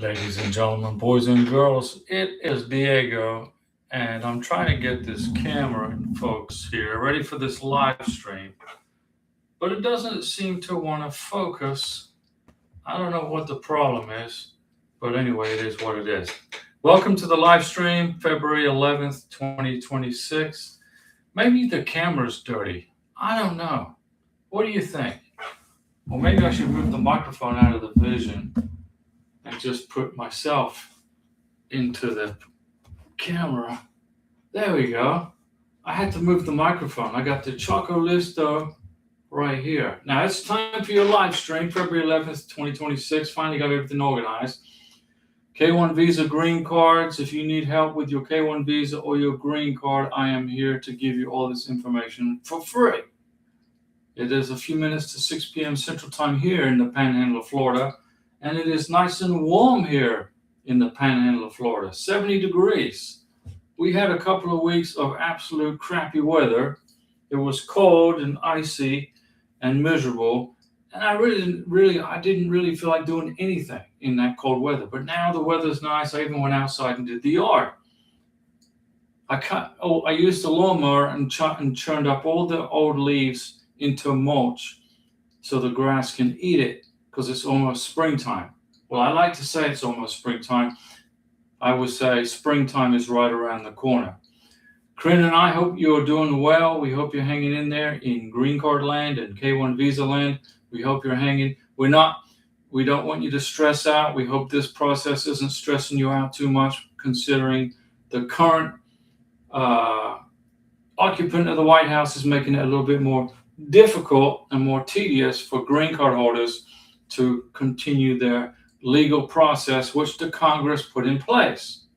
Ladies and gentlemen, boys and girls, it is Diego, and I'm trying to get this camera and folks here ready for this live stream, but it doesn't seem to want to focus. I don't know what the problem is, but anyway, it is what it is. Welcome to the live stream, February 11th, 2026. Maybe the camera's dirty. I don't know. What do you think? Well, maybe I should move the microphone out of the vision and just put myself into the camera. There we go. I had to move the microphone. I got the Choco Listo right here. Now it's time for your live stream, February 11th, 2026. Finally got everything organized. K1 Visa green cards. If you need help with your K1 Visa or your green card, I am here to give you all this information for free. It is a few minutes to 6 p.m. Central Time here in the Panhandle of Florida. And it is nice and warm here in the Panhandle of Florida, 70 degrees. We had a couple of weeks of absolute crappy weather. It was cold and icy and miserable. And I didn't really feel like doing anything in that cold weather. But now the weather's nice. I even went outside and did the yard. I used the lawnmower and churned up all the old leaves into mulch so the grass can eat it, because it's almost springtime. Well, I like to say it's almost springtime. I would say springtime is right around the corner. Corinne and I hope you're doing well. We hope you're hanging in there in green card land and K1 visa land. We hope you're hanging. We don't want you to stress out. We hope this process isn't stressing you out too much, considering the current occupant of the White House is making it a little bit more difficult and more tedious for green card holders to continue their legal process, which the Congress put in place.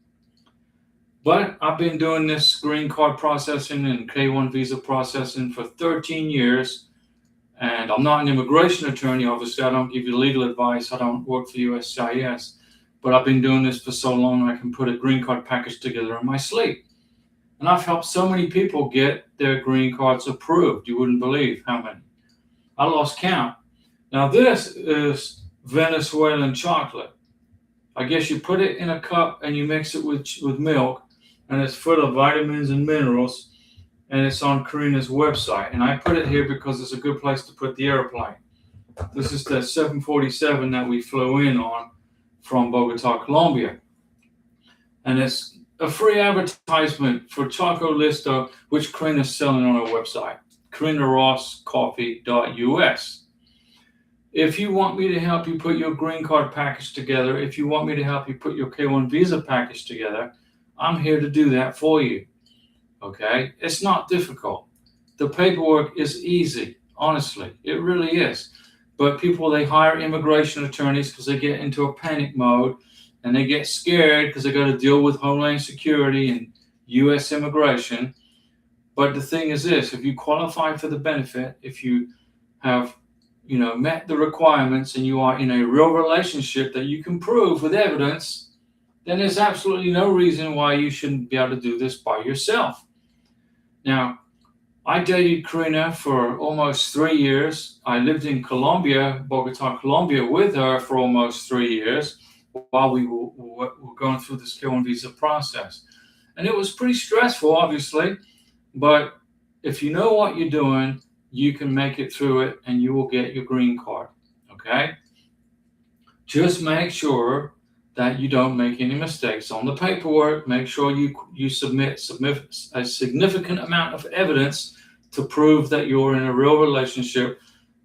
But I've been doing this green card processing and K1 visa processing for 13 years, and I'm not an immigration attorney. Obviously, I don't give you legal advice. I don't work for USCIS, but I've been doing this for so long I can put a green card package together in my sleep. And I've helped so many people get their green cards approved. You wouldn't believe how many. I lost count. Now this is Venezuelan chocolate. I guess you put it in a cup and you mix it with milk, and it's full of vitamins and minerals, and it's on Karina's website. And I put it here because it's a good place to put the airplane. This is the 747 that we flew in on from Bogota, Colombia. And it's a free advertisement for Choco Listo, which Karina is selling on her website, KarinaRossCoffee.us. If you want me to help you put your green card package together, if you want me to help you put your K1 visa package together, I'm here to do that for you. Okay? It's not difficult. The paperwork is easy, honestly. It really is. But people, they hire immigration attorneys because they get into a panic mode and they get scared because they got to deal with Homeland Security and U.S. immigration. But the thing is this: if you qualify for the benefit, if you have met the requirements and you are in a real relationship that you can prove with evidence, then there's absolutely no reason why you shouldn't be able to do this by yourself. Now, I dated Karina for almost 3 years. I lived in Colombia, Bogota, Colombia, with her for almost 3 years while we were going through this K1 visa process. And it was pretty stressful, obviously, but if you know what you're doing, you can make it through it and you will get your green card, okay? Just make sure that you don't make any mistakes on the paperwork. Make sure you submit a significant amount of evidence to prove that you're in a real relationship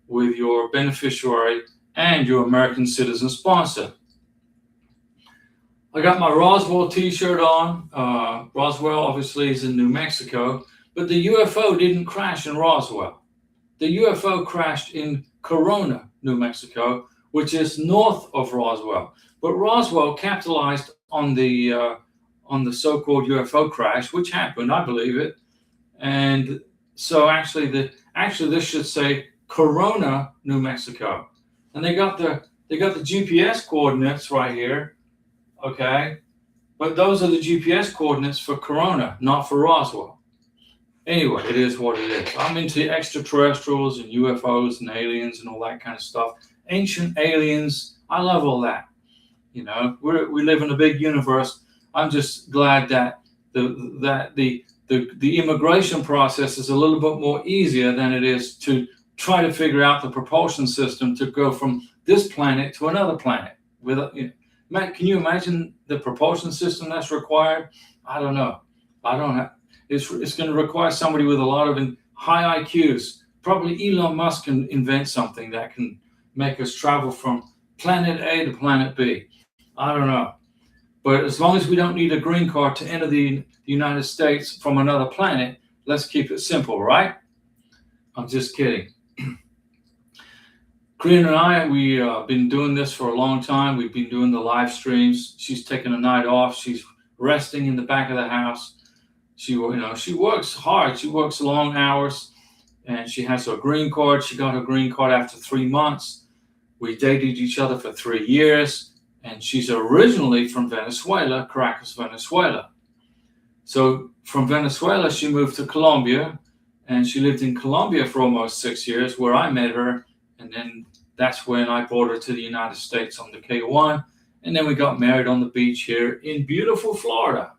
with your beneficiary and your American citizen sponsor. I got my Roswell t-shirt on. Roswell obviously is in New Mexico, but the UFO didn't crash in Roswell. The UFO crashed in Corona, New Mexico, which is north of Roswell. But Roswell capitalized on the so-called UFO crash, which happened, I believe it. And so actually this should say Corona, New Mexico. And they got the GPS coordinates right here, okay? But those are the GPS coordinates for Corona, not for Roswell. Anyway, it is what it is. I'm into extraterrestrials and UFOs and aliens and all that kind of stuff. Ancient aliens, I love all that. You know, we live in a big universe. I'm just glad that the immigration process is a little bit more easier than it is to try to figure out the propulsion system to go from this planet to another planet. Matt, can you imagine the propulsion system that's required? I don't know. I don't have. It's going to require somebody with a lot of high IQs. Probably Elon Musk can invent something that can make us travel from planet A to planet B. I don't know. But as long as we don't need a green card to enter the United States from another planet, let's keep it simple, right? I'm just kidding. Corinne and I, we been doing this for a long time. We've been doing the live streams. She's taking a night off. She's resting in the back of the house. She works hard. She works long hours, and she has her green card. She got her green card after 3 months. We dated each other for 3 years, and she's originally from Venezuela, Caracas, Venezuela. So from Venezuela, she moved to Colombia, and she lived in Colombia for almost 6 years, where I met her. And then that's when I brought her to the United States on the K1. And then we got married on the beach here in beautiful Florida.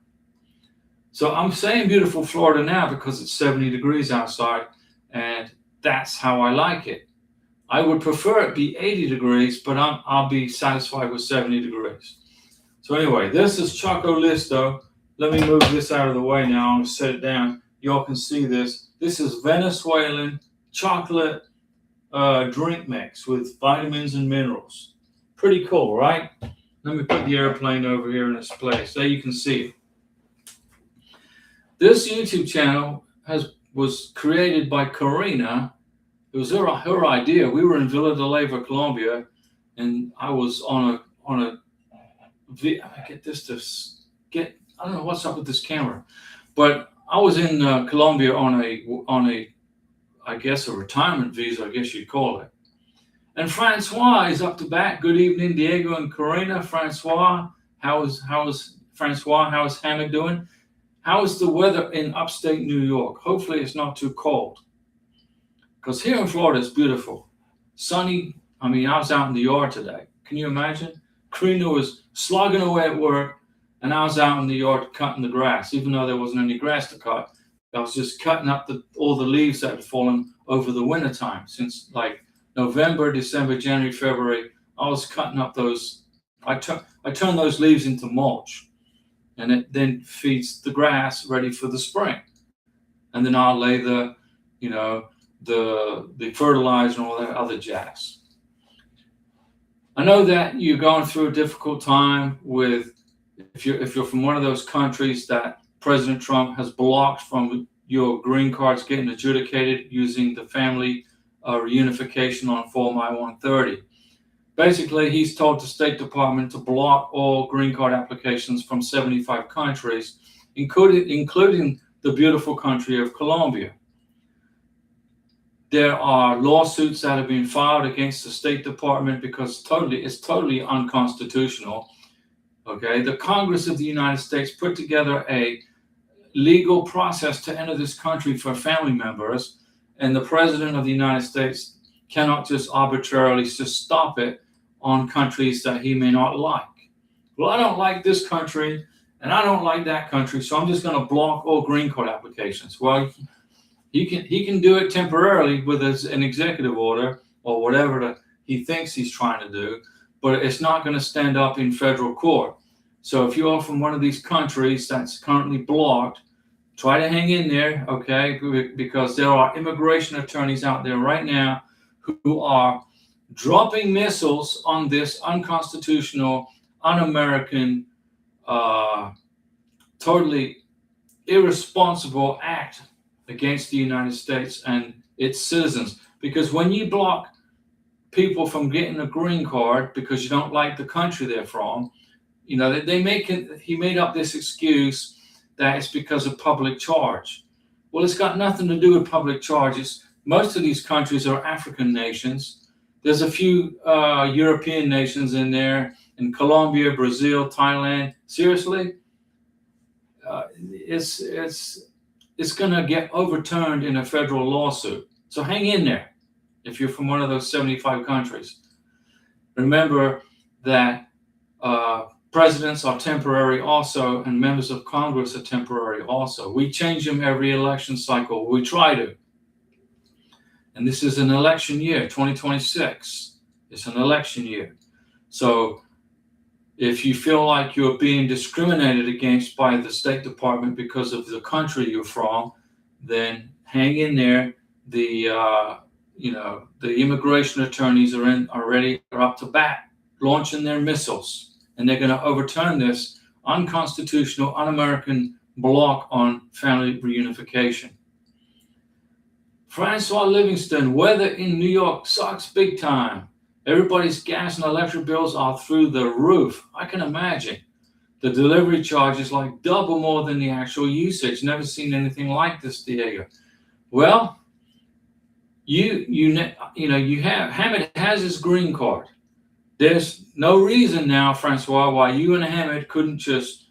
So I'm saying beautiful Florida now because it's 70 degrees outside, and that's how I like it. I would prefer it be 80 degrees, but I'll be satisfied with 70 degrees. So anyway, this is Choco Listo. Let me move this out of the way now. I'm going to set it down. Y'all can see this. This is Venezuelan chocolate drink mix with vitamins and minerals. Pretty cool, right? Let me put the airplane over here in its place. There you can see it. This YouTube channel was created by Karina. It was her idea. We were in Villa de Leyva, Colombia, and I was on a I don't know what's up with this camera, but I was in Colombia on a I guess a retirement visa, I guess you'd call it. And Francois is up to bat. Good evening, Diego and Karina. Francois, how is Francois? How is Hamid doing? How is the weather in upstate New York? Hopefully it's not too cold. Because here in Florida, it's beautiful. Sunny. I mean, I was out in the yard today. Can you imagine? Karina was slogging away at work, and I was out in the yard cutting the grass, even though there wasn't any grass to cut. I was just cutting up all the leaves that had fallen over the wintertime. Since like November, December, January, February, I was cutting up those. I turn those leaves into mulch, and it then feeds the grass ready for the spring. And then I'll lay the fertilizer and all that other jazz. I know that you're going through a difficult time with if you're from one of those countries that President Trump has blocked from your green cards getting adjudicated using the family reunification on Form I-130. Basically, he's told the State Department to block all green card applications from 75 countries, including the beautiful country of Colombia. There are lawsuits that have been filed against the State Department because it's totally unconstitutional. Okay, the Congress of the United States put together a legal process to enter this country for family members, and the President of the United States cannot just arbitrarily just stop it on countries that he may not like. Well, I don't like this country, and I don't like that country, so I'm just going to block all green card applications. Well, he can do it temporarily with an executive order or whatever he thinks he's trying to do, but it's not going to stand up in federal court. So if you are from one of these countries that's currently blocked, try to hang in there, okay? Because there are immigration attorneys out there right now who are dropping missiles on this unconstitutional, un-American, totally irresponsible act against the United States and its citizens. Because when you block people from getting a green card because you don't like the country they're from, he made up this excuse that it's because of public charge. Well, it's got nothing to do with public charges. Most of these countries are African nations. There's a few European nations in there, in Colombia, Brazil, Thailand. Seriously, it's going to get overturned in a federal lawsuit. So hang in there if you're from one of those 75 countries. Remember that Presidents are temporary also, and members of Congress are temporary also. We change them every election cycle. We try to. And this is an election year, 2026. It's an election year. So if you feel like you're being discriminated against by the State Department because of the country you're from, then hang in there. The immigration attorneys are up to bat, launching their missiles, and they're going to overturn this unconstitutional, un-American block on family reunification. Francois Livingston, weather in New York sucks big time. Everybody's gas and electric bills are through the roof. I can imagine. The delivery charge is like double more than the actual usage. Never seen anything like this, Diego. Well, Hamid has his green card. There's no reason now, Francois, why you and Hamid couldn't just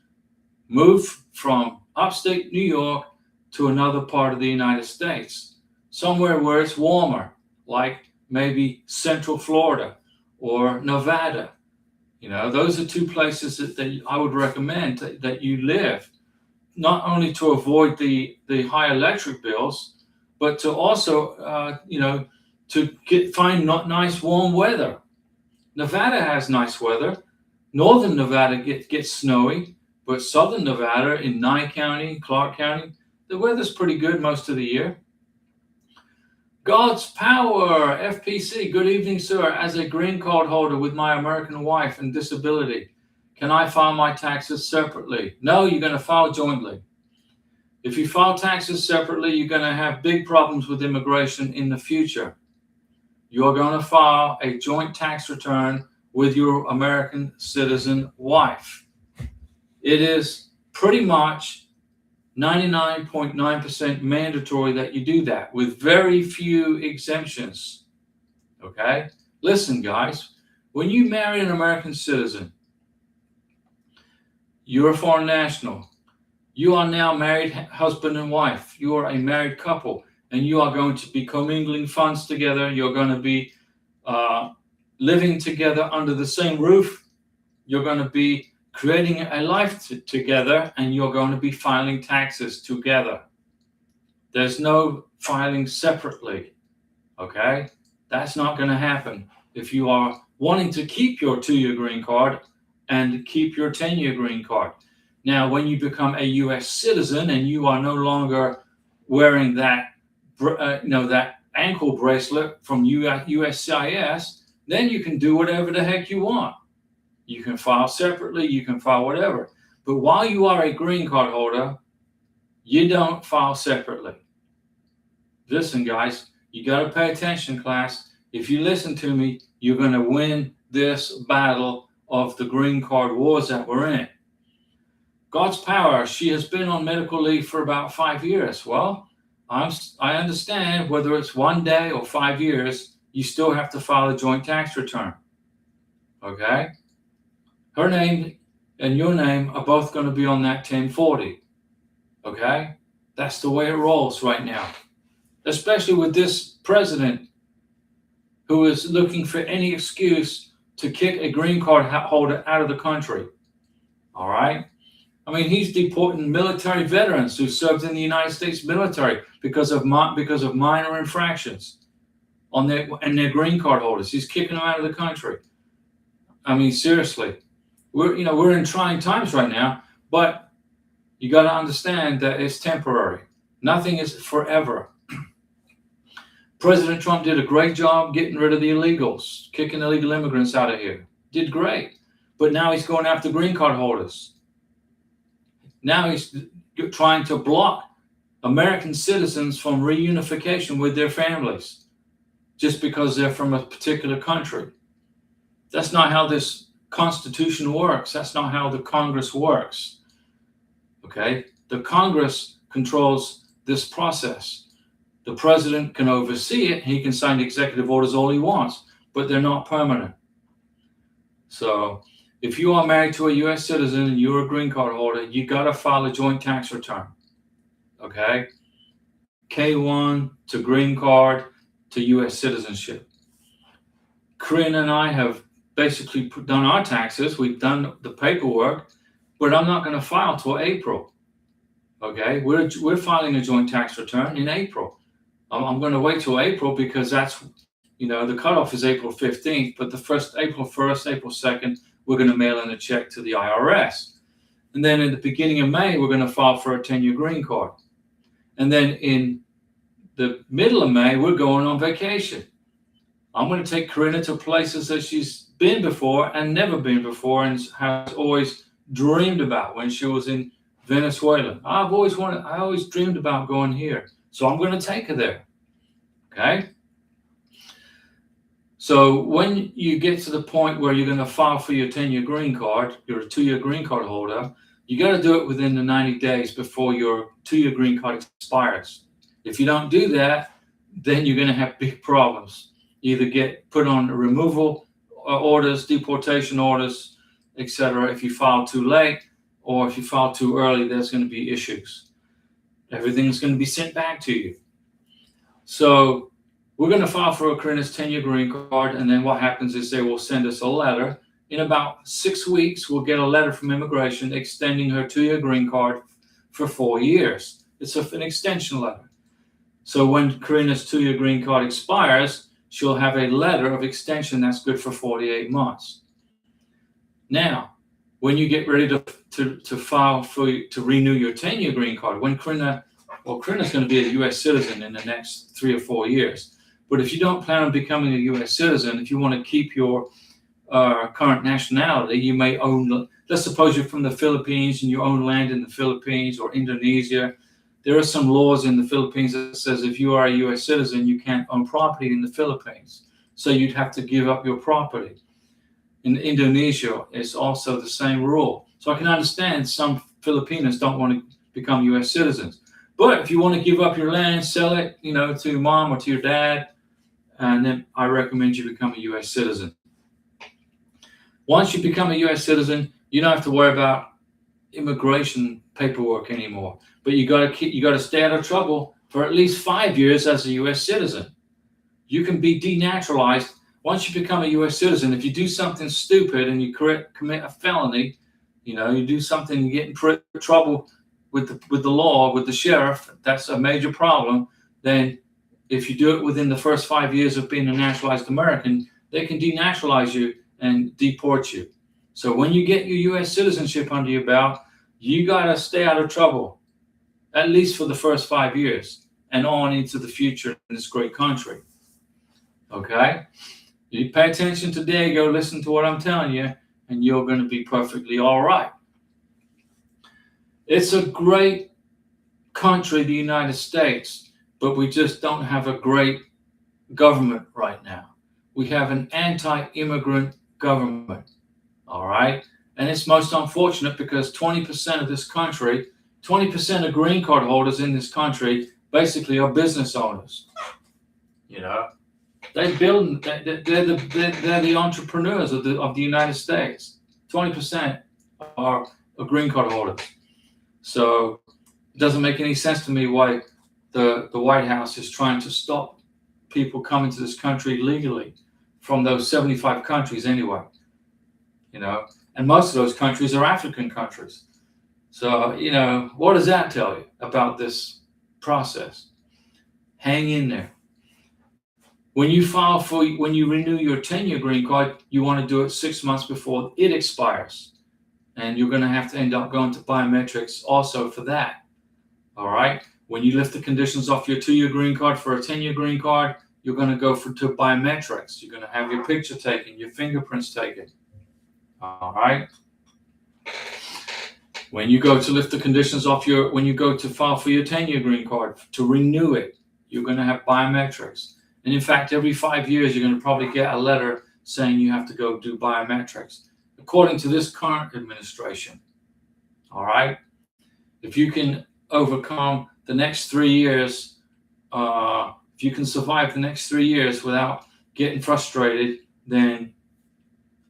move from upstate New York to another part of the United States, somewhere where it's warmer, like maybe Central Florida or Nevada. Those are two places that I would recommend that you live, not only to avoid the high electric bills, but to also, find nice warm weather. Nevada has nice weather. Northern Nevada gets snowy, but southern Nevada in Nye County, Clark County, the weather's pretty good most of the year. God's Power, FPC, good evening, sir. As a green card holder with my American wife and disability, can I file my taxes separately? No, you're going to file jointly. If you file taxes separately, you're going to have big problems with immigration in the future. You're going to file a joint tax return with your American citizen wife. It is pretty much 99.9% mandatory that you do that, with very few exemptions. Okay? Listen, guys, when you marry an American citizen, you're a foreign national. You are now married husband and wife. You are a married couple, and you are going to be commingling funds together. You're going to be living together under the same roof. You're going to be creating a life together, and you're going to be filing taxes together. There's no filing separately, okay? That's not going to happen if you are wanting to keep your 2-year green card and keep your 10-year green card. Now, when you become a U.S. citizen and you are no longer wearing that ankle bracelet from USCIS, then you can do whatever the heck you want. You can file separately, you can file whatever. But while you are a green card holder, you don't file separately. Listen, guys, you got to pay attention, class. If you listen to me, you're going to win this battle of the green card wars that we're in. God's Power, she has been on medical leave for about 5 years. Well, I understand whether it's 1 day or 5 years, you still have to file a joint tax return. Okay? Her name and your name are both going to be on that 1040. Okay? That's the way it rolls right now. Especially with this president who is looking for any excuse to kick a green card holder out of the country. All right? I mean, he's deporting military veterans who served in the United States military because of minor infractions on their green card holders. He's kicking them out of the country. I mean, seriously, we're in trying times right now, but you got to understand that it's temporary. Nothing is forever. President Trump did a great job getting rid of the illegals, kicking illegal immigrants out of here. Did great, but now he's going after green card holders. Now he's trying to block American citizens from reunification with their families just because they're from a particular country. That's not how this Constitution works. That's not how the Congress works. Okay? The Congress controls this process. The president can oversee it. He can sign executive orders all he wants, but they're not permanent. So if you are married to a U.S. citizen and you're a green card holder, you got to file a joint tax return. Okay? K1 to green card to U.S. citizenship. Corinne and I have basically done our taxes. We've done the paperwork, but I'm not going to file till April. Okay, we're filing a joint tax return in April. I'm going to wait till April because that's, the cutoff is April 15th, but the first April 1st, April 2nd, we're going to mail in a check to the IRS. And then in the beginning of May, we're going to file for a 10-year green card. And then in the middle of May, we're going on vacation. I'm going to take Corinna to places that she's been before and never been before and has always dreamed about when she was in Venezuela. I always dreamed about going here. So I'm going to take her there. Okay? So when you get to the point where you're going to file for your 10-year green card, you're a 2-year green card holder, you got to do it within the 90 days before your 2-year green card expires. If you don't do that, then you're going to have big problems. You either get put on removal orders, deportation orders, etc. if you file too late, or if you file too early, there's going to be issues. Everything's going to be sent back to you. So we're going to file for Corinna's 10-year green card, and then what happens is they will send us a letter. In about 6 weeks, we'll get a letter from immigration extending her 2-year green card for 4 years. It's an extension letter. So when Corinna's 2-year green card expires, she'll have a letter of extension that's good for 48 months. Now, when you get ready to file to renew your 10-year green card, when Corinna's going to be a U.S. citizen in the next 3 or 4 years. But if you don't plan on becoming a U.S. citizen, if you want to keep your current nationality, you may own, let's suppose you're from the Philippines and you own land in the Philippines or Indonesia. There are some laws in the Philippines that says if you are a U.S. citizen, you can't own property in the Philippines. So you'd have to give up your property. In Indonesia, it's also the same rule. So I can understand some Filipinos don't want to become U.S. citizens. But if you want to give up your land, sell it, to your mom or to your dad, and then I recommend you become a U.S. citizen. Once you become a U.S. citizen, you don't have to worry about immigration paperwork anymore. But you got to stay out of trouble for at least 5 years as a U.S. citizen. You can be denaturalized once you become a U.S. citizen. If you do something stupid and you commit a felony, you do something, you get in trouble with the law, with the sheriff, that's a major problem. Then if you do it within the first 5 years of being a naturalized American, they can denaturalize you and deport you. So when you get your U.S. citizenship under your belt, you got to stay out of trouble, at least for the first 5 years and on into the future in this great country. Okay? You pay attention today, go listen to what I'm telling you, and you're going to be perfectly all right. It's a great country, the United States, but we just don't have a great government right now. We have an anti-immigrant government, all right? And it's most unfortunate because 20% of this country, 20% of green card holders in this country basically are business owners. They're the entrepreneurs of the United States. 20% are green card holders. So it doesn't make any sense to me why the White House is trying to stop people coming to this country legally from those 75 countries anyway. And most of those countries are African countries. So, what does that tell you about this process? Hang in there. When you renew your 10-year green card, you want to do it 6 months before it expires. And you're going to have to end up going to biometrics also for that. All right? When you lift the conditions off your 2-year green card for a 10-year green card, you're going to go to biometrics. You're going to have your picture taken, your fingerprints taken. All right? When you go to lift the conditions off when you go to file for your 10-year green card, to renew it, you're going to have biometrics. And in fact, every 5 years, you're going to probably get a letter saying you have to go do biometrics, according to this current administration. All right? If you can overcome the next 3 years, if you can survive the next 3 years without getting frustrated, then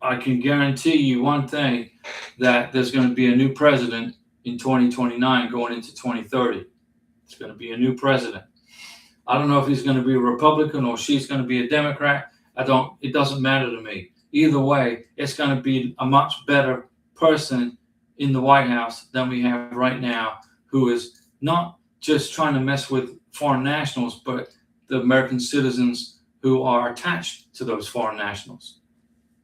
I can guarantee you one thing, that there's going to be a new president in 2029 going into 2030. It's going to be a new president. I don't know if he's going to be a Republican or she's going to be a Democrat. It doesn't matter to me. either way, it's going to be a much better person in the White House than we have right now, who is not just trying to mess with foreign nationals, but the American citizens who are attached to those foreign nationals,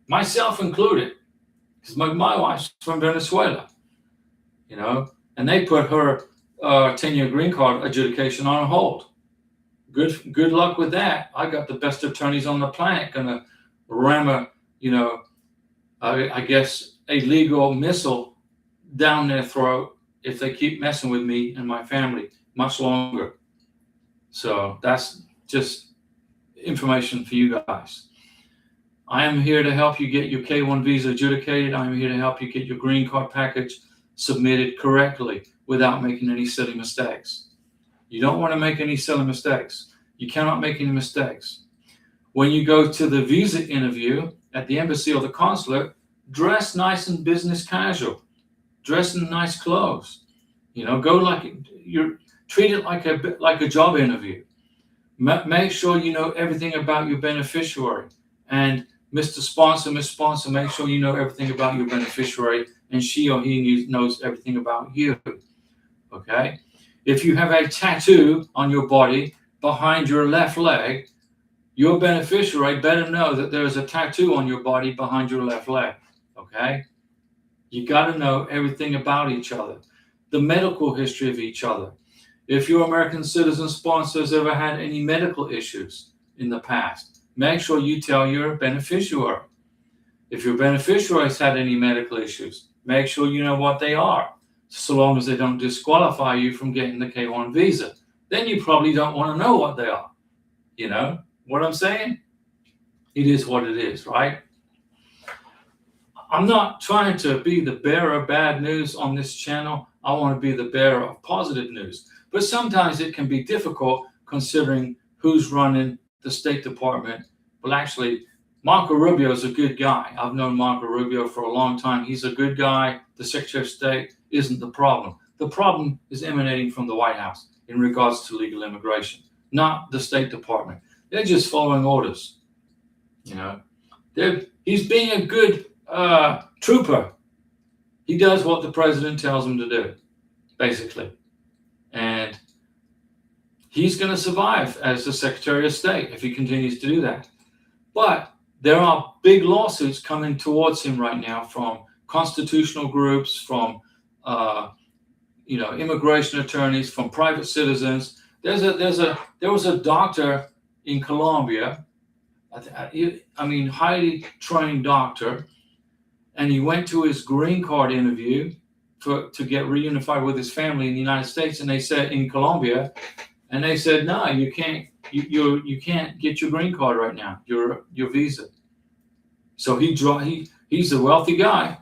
myself included, because my wife's from Venezuela, and they put her 10-year green card adjudication on hold. Good luck with that. I got the best attorneys on the planet gonna ram I guess a legal missile down their throat if they keep messing with me and my family much longer. So that's just information for you guys. I am here to help you get your K-1 visa adjudicated. I am here to help you get your green card package submitted correctly without making any silly mistakes. You don't want to make any silly mistakes. You cannot make any mistakes. When you go to the visa interview at the embassy or the consulate, dress nice and business casual. Dress in nice clothes. Go treat it like a job interview. Make sure you know everything about your beneficiary. And Mr. Sponsor, Miss Sponsor, make sure you know everything about your beneficiary, and she or he knows everything about you. Okay? If you have a tattoo on your body behind your left leg, your beneficiary better know that there is a tattoo on your body behind your left leg. Okay? You got to know everything about each other, the medical history of each other. If your American citizen sponsor has ever had any medical issues in the past, make sure you tell your beneficiary. If your beneficiary has had any medical issues, make sure you know what they are, so long as they don't disqualify you from getting the K-1 visa. Then you probably don't want to know what they are. You know what I'm saying? It is what it is, right? I'm not trying to be the bearer of bad news on this channel. I want to be the bearer of positive news. But sometimes it can be difficult considering who's running the State Department. Well, actually, Marco Rubio is a good guy. I've known Marco Rubio for a long time. He's a good guy. The Secretary of State isn't the problem. The problem is emanating from the White House in regards to legal immigration, not the State Department. They're just following orders. He's being a good trooper. He does what the president tells him to do, basically. And he's going to survive as the Secretary of State if he continues to do that. But there are big lawsuits coming towards him right now from constitutional groups, from immigration attorneys, from private citizens. There was a doctor in Colombia, highly trained doctor, and he went to his green card interview to get reunified with his family in the United States, and they said in Colombia, and they said, no, you can't. You can't get your green card right now. Your visa. So he's a wealthy guy.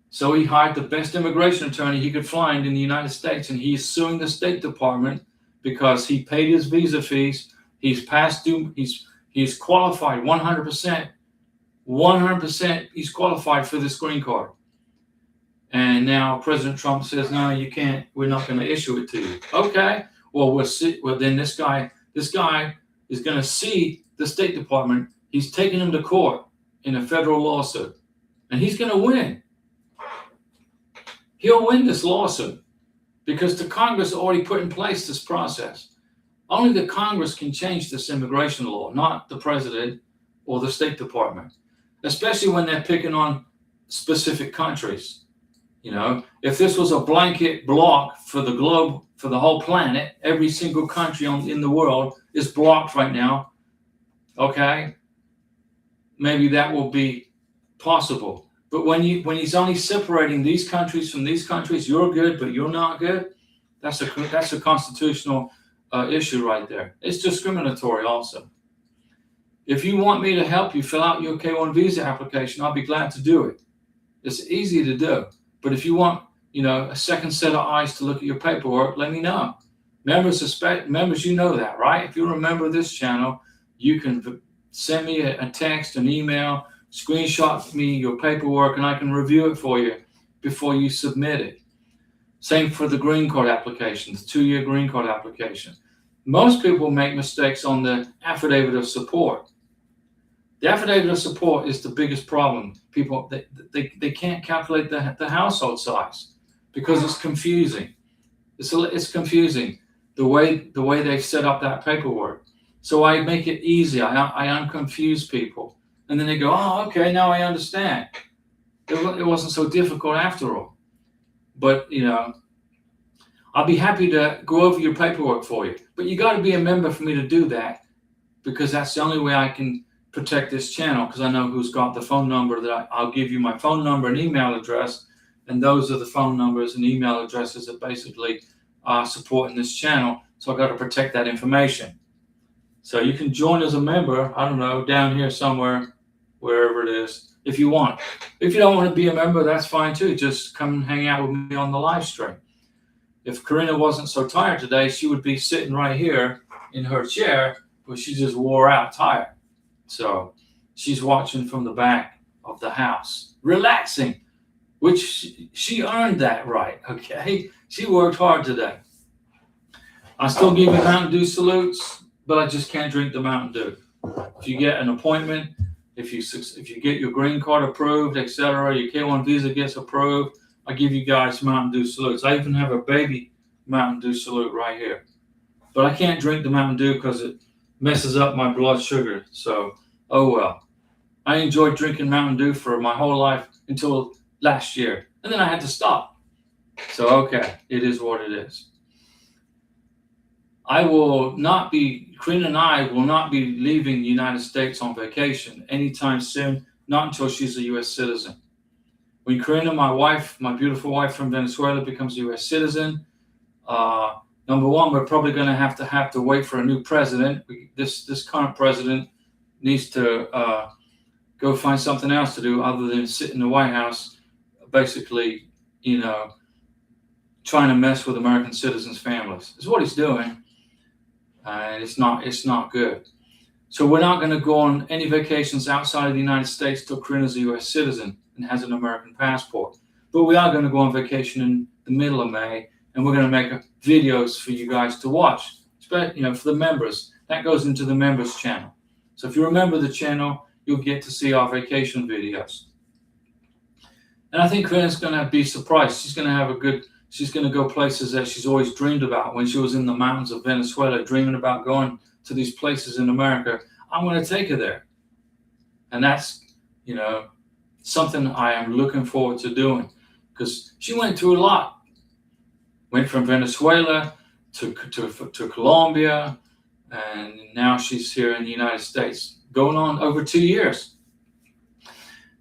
So he hired the best immigration attorney he could find in the United States, and he's suing the State Department because he paid his visa fees. He's past due. He's qualified 100%. 100%. He's qualified for this green card. And now President Trump says, no, you can't. We're not going to issue it to you. Okay. Well, we'll see. Well, then this guy is going to see the State Department. He's taking him to court in a federal lawsuit, and he's going to win. He'll win this lawsuit because the Congress already put in place this process. Only the Congress can change this immigration law, not the president or the State Department, especially when they're picking on specific countries. If this was a blanket block for the globe, for the whole planet, every single country in the world is blocked right now. Okay, maybe that will be possible. But when he's only separating these countries from these countries, you're good, but you're not good. That's a constitutional issue right there. It's discriminatory also. If you want me to help you fill out your K-1 visa application, I'll be glad to do it. It's easy to do. But if you want, a second set of eyes to look at your paperwork, let me know. Members, you know that, right? If you're a member of this channel, you can send me a text, an email, screenshot me your paperwork, and I can review it for you before you submit it. Same for the green card application, the 2-year green card application. Most people make mistakes on the affidavit of support. The affidavit of support is the biggest problem. People, they can't calculate the household size because it's confusing. It's confusing the way they've set up that paperwork. So I make it easy. I unconfuse people, and then they go, "Oh, okay, now I understand. It wasn't so difficult after all." But I'll be happy to go over your paperwork for you. But you got to be a member for me to do that, because that's the only way I can protect this channel, because I know who's got the phone number. I'll give you my phone number and email address, and those are the phone numbers and email addresses that basically are supporting this channel. So I got to protect that information. So you can join as a member, I don't know, down here somewhere, wherever it is, if you want. If you don't want to be a member, that's fine too. Just come and hang out with me on the live stream. If Karina wasn't so tired today, she would be sitting right here in her chair, but she just wore out tired. So she's watching from the back of the house, relaxing, which she earned that right, okay? She worked hard today. I still give you Mountain Dew salutes, but I just can't drink the Mountain Dew. If you get an appointment, if you get your green card approved, etc., your K1 visa gets approved, I give you guys Mountain Dew salutes. I even have a baby Mountain Dew salute right here. But I can't drink the Mountain Dew because it messes up my blood sugar. So, oh well. I enjoyed drinking Mountain Dew for my whole life until last year. And then I had to stop. So, okay, it is what it is. Karina and I will not be leaving the United States on vacation anytime soon, not until she's a U.S. citizen. When Karina, my wife, my beautiful wife from Venezuela, becomes a U.S. citizen, number one, we're probably going to have to wait for a new president. This current president needs to go find something else to do other than sit in the White House, basically, trying to mess with American citizens' families. Is what he's doing, and it's not good. So we're not going to go on any vacations outside of the United States till Karina's a U.S. citizen and has an American passport. But we are going to go on vacation in the middle of May, and we're going to make videos for you guys to watch, for the members. That goes into the members channel. So if you remember the channel, you'll get to see our vacation videos. And I think Karina's going to be surprised. She's going to go places that she's always dreamed about. When she was in the mountains of Venezuela, dreaming about going to these places in America, I'm going to take her there. And that's, something I am looking forward to doing, because she went through a lot. Went from Venezuela to Colombia, and now she's here in the United States, going on over 2 years.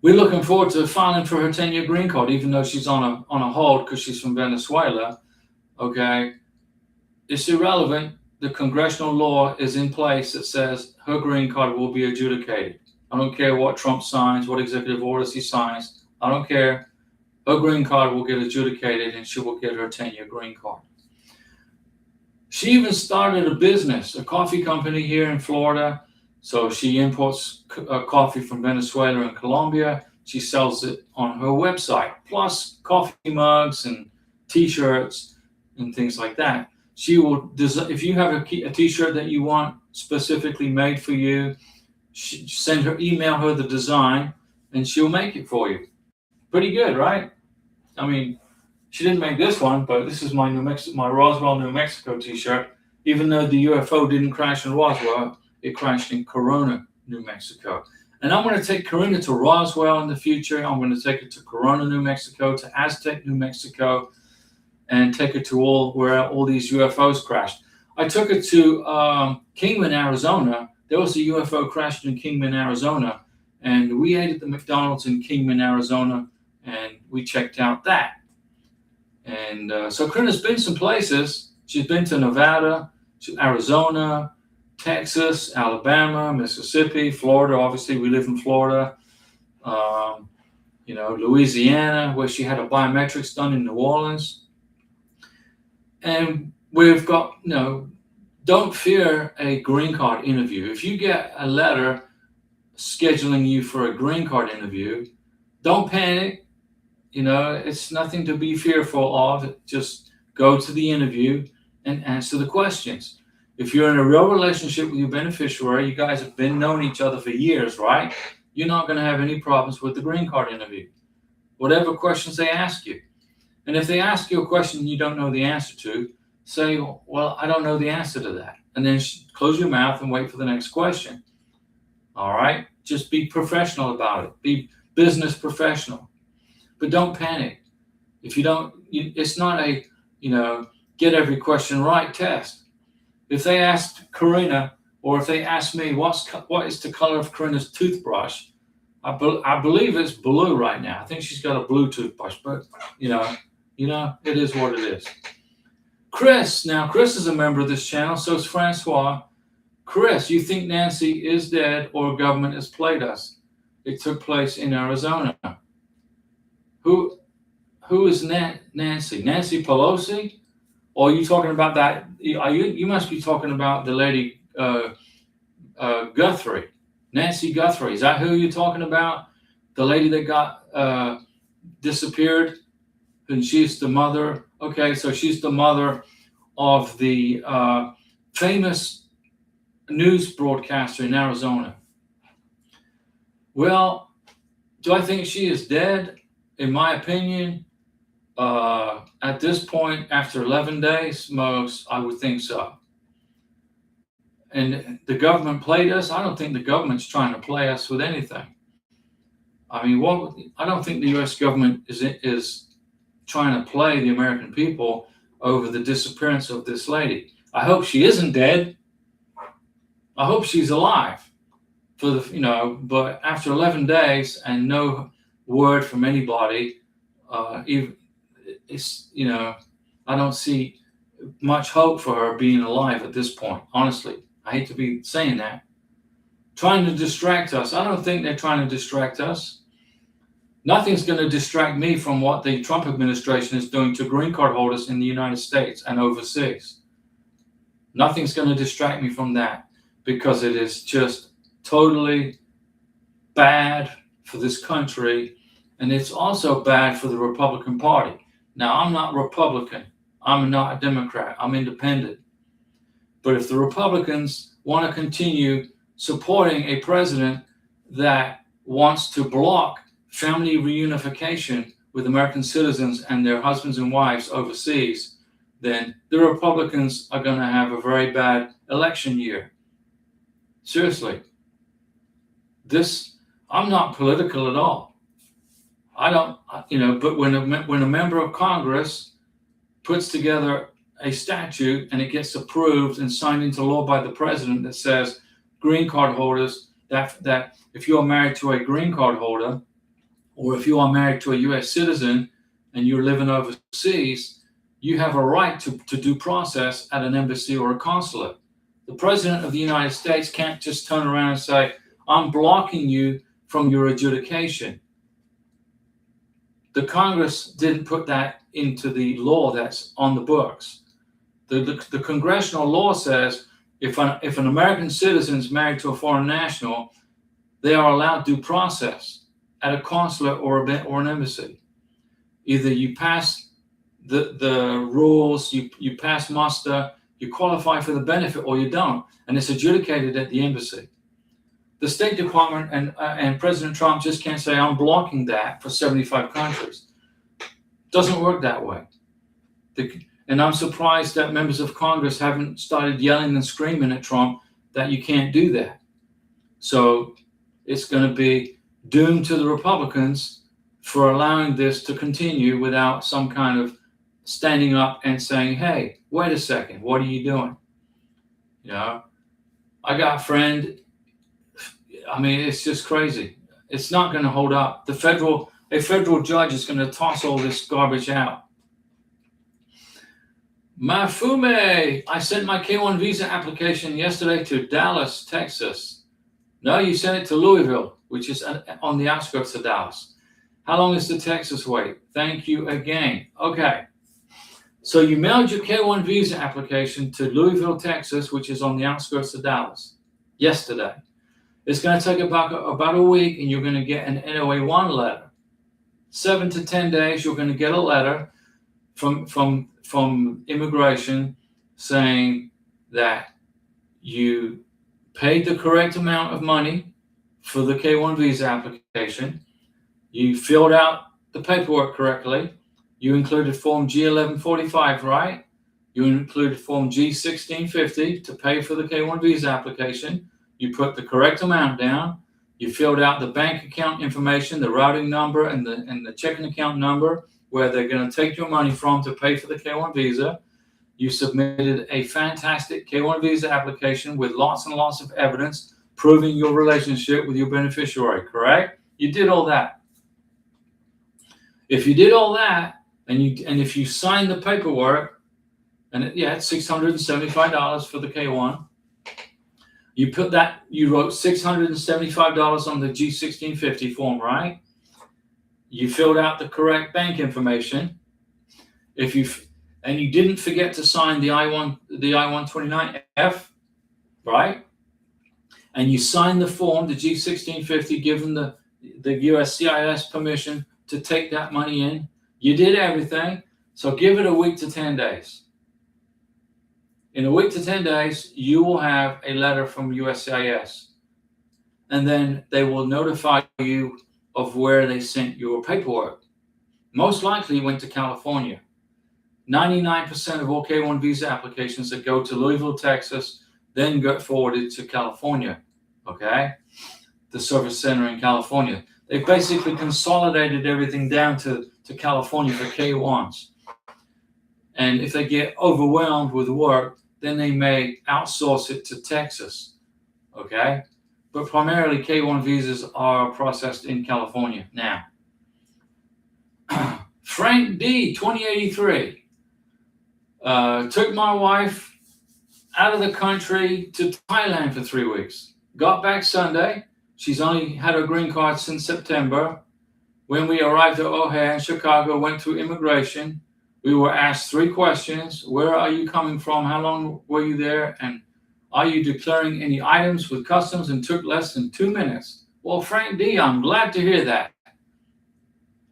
We're looking forward to filing for her 10-year green card, even though she's on a hold because she's from Venezuela. Okay, it's irrelevant. The congressional law is in place that says her green card will be adjudicated. I don't care what Trump signs, what executive orders he signs. I don't care. Her green card will get adjudicated, and she will get her 10-year green card. She even started a business, a coffee company here in Florida. So she imports coffee from Venezuela and Colombia. She sells it on her website, plus coffee mugs and T-shirts and things like that. She will if you have a T-shirt that you want specifically made for you, email her the design, and she'll make it for you. Pretty good, right? I mean, she didn't make this one, but this is my Roswell, New Mexico T-shirt. Even though the UFO didn't crash in Roswell, it crashed in Corona, New Mexico. And I'm going to take Karina to Roswell in the future. I'm going to take her to Corona, New Mexico, to Aztec, New Mexico, and take her to where all these UFOs crashed. I took her to Kingman, Arizona. There was a UFO crashed in Kingman, Arizona, and we ate at the McDonald's in Kingman, Arizona, and we checked out that. And so Karina's been some places. She's been to Nevada, to Arizona, Texas, Alabama, Mississippi, Florida. Obviously, we live in Florida. Louisiana, where she had a biometrics done in New Orleans. And we've got, don't fear a green card interview. If you get a letter scheduling you for a green card interview, don't panic. It's nothing to be fearful of. Just go to the interview and answer the questions. If you're in a real relationship with your beneficiary, you guys have been knowing each other for years, right? You're not going to have any problems with the green card interview. Whatever questions they ask you. And if they ask you a question you don't know the answer to, say, well, I don't know the answer to that. And then close your mouth and wait for the next question. All right? Just be professional about it. Be business professional. But don't panic. If you don't, it's not a, get every question right test. If they asked Karina, or if they asked me, what is the color of Karina's toothbrush? I believe it's blue right now. I think she's got a blue toothbrush, but it is what it is. Chris is a member of this channel, so is Francois. Chris, you think Nancy is dead or government has played us? It took place in Arizona. Who is Nancy? Nancy Pelosi? Or are you talking about that? You must be talking about the lady Guthrie. Nancy Guthrie. Is that who you're talking about? The lady that got disappeared? And she's the mother. Okay, so she's the mother of the famous news broadcaster in Arizona. Well, do I think she is dead? In my opinion, at this point, after 11 days, most, I would think so. And the government played us. I don't think the government's trying to play us with anything. I mean, I don't think the U.S. government is trying to play the American people over the disappearance of this lady. I hope she isn't dead. I hope she's alive. But after 11 days and no word from anybody, I don't see much hope for her being alive at this point. Honestly, I hate to be saying that. Trying to distract us. I don't think they're trying to distract us. Nothing's going to distract me from what the Trump administration is doing to green card holders in the United States and overseas. Nothing's going to distract me from that, because it is just totally bad for this country, and it's also bad for the Republican Party. Now, I'm not Republican. I'm not a Democrat. I'm independent. But if the Republicans want to continue supporting a president that wants to block family reunification with American citizens and their husbands and wives overseas, then the Republicans are going to have a very bad election year. Seriously. I'm not political at all. I don't, but when a member of Congress puts together a statute and it gets approved and signed into law by the president that says green card holders, that if you are married to a green card holder, or if you are married to a U.S. citizen and you're living overseas, you have a right to due process at an embassy or a consulate. The president of the United States can't just turn around and say, I'm blocking you from your adjudication. The Congress didn't put that into the law that's on the books. The congressional law says if an American citizen is married to a foreign national, they are allowed due process at a consulate or an embassy. Either you pass the rules, you pass muster, you qualify for the benefit, or you don't, and it's adjudicated at the embassy. The State Department and President Trump just can't say, I'm blocking that for 75 countries. Doesn't work that way. And I'm surprised that members of Congress haven't started yelling and screaming at Trump that you can't do that. So it's going to be doomed to the Republicans for allowing this to continue without some kind of standing up and saying, hey, wait a second, what are you doing? I got a friend. I mean, it's just crazy. It's not going to hold up. A federal judge is going to toss all this garbage out. Mafume, I sent my K1 visa application yesterday to Dallas, Texas. No, you sent it to Louisville, which is on the outskirts of Dallas. How long is the Texas wait? Thank you again. Okay. So you mailed your K1 visa application to Louisville, Texas, which is on the outskirts of Dallas, yesterday. It's going to take about a week, and you're going to get an NOA-1 letter. 7 to 10 days, you're going to get a letter from immigration saying that You paid the correct amount of money for the K1 visa application. You filled out the paperwork correctly. You included Form G1145, right? You included Form G1650 to pay for the K1 visa application. You put the correct amount down. You filled out the bank account information, the routing number, and the checking account number where they're going to take your money from to pay for the K1 visa. You submitted a fantastic K1 visa application with lots and lots of evidence proving your relationship with your beneficiary, correct? You did all that. If you did all that, and if you signed the paperwork, and it's $675 for the K1, you wrote $675 on the G1650 form, right? You filled out the correct bank information. And you didn't forget to sign the I-129F, right? And you signed the form, the G1650, given the USCIS permission to take that money in. You did everything. So give it a week to 10 days. In a week to 10 days, you will have a letter from USCIS. And then they will notify you of where they sent your paperwork. Most likely went to California. 99% of all K1 visa applications that go to Louisville, Texas, then get forwarded to California, okay? The service center in California. They basically consolidated everything down to California for K1s. And if they get overwhelmed with work, then they may outsource it to Texas, okay? But primarily K1 visas are processed in California now. Frank D, 2083. Took my wife out of the country to Thailand for 3 weeks. Got back Sunday. She's only had her green card since September. When we arrived at O'Hare in Chicago, went through immigration. We were asked 3 questions. Where are you coming from? How long were you there? And are you declaring any items with customs? And took less than 2 minutes. Well, Frank D, I'm glad to hear that.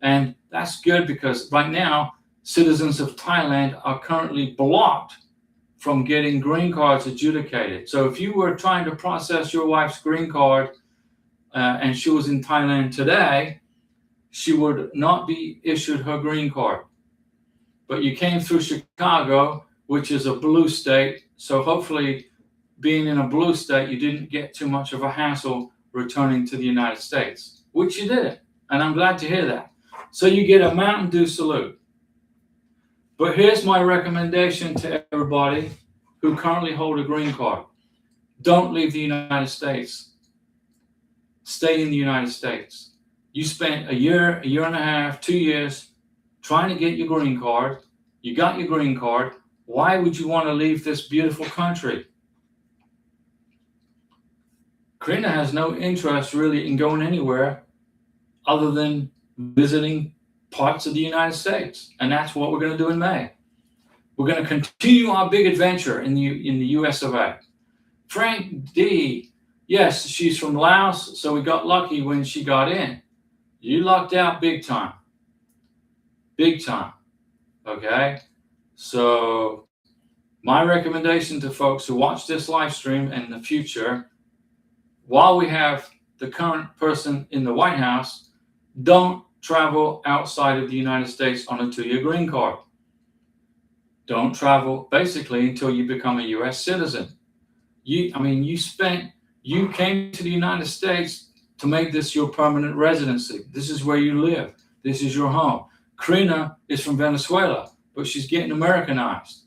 And that's good because right now, citizens of Thailand are currently blocked from getting green cards adjudicated. So if you were trying to process your wife's green card and she was in Thailand today, she would not be issued her green card. But you came through Chicago, which is a blue state. So hopefully being in a blue state, you didn't get too much of a hassle returning to the United States, which you didn't. And I'm glad to hear that. So you get a Mountain Dew salute. But here's my recommendation to everybody who currently hold a green card. Don't leave the United States. Stay in the United States. You spent a year and a half, 2 years trying to get your green card. You got your green card. Why would you want to leave this beautiful country? Karina has no interest really in going anywhere other than visiting parts of the United States. And that's what we're going to do in May. We're going to continue our big adventure in the US of A. Frank D, yes, she's from Laos, so we got lucky when she got in. You lucked out big time. Big time. Okay? So my recommendation to folks who watch this live stream in the future, while we have the current person in the White House, don't travel outside of the United States on a 2-year green card. Don't travel basically until you become a U.S. citizen. You came to the United States to make this your permanent residency. This is where you live. This is your home. Karina is from Venezuela, but she's getting Americanized.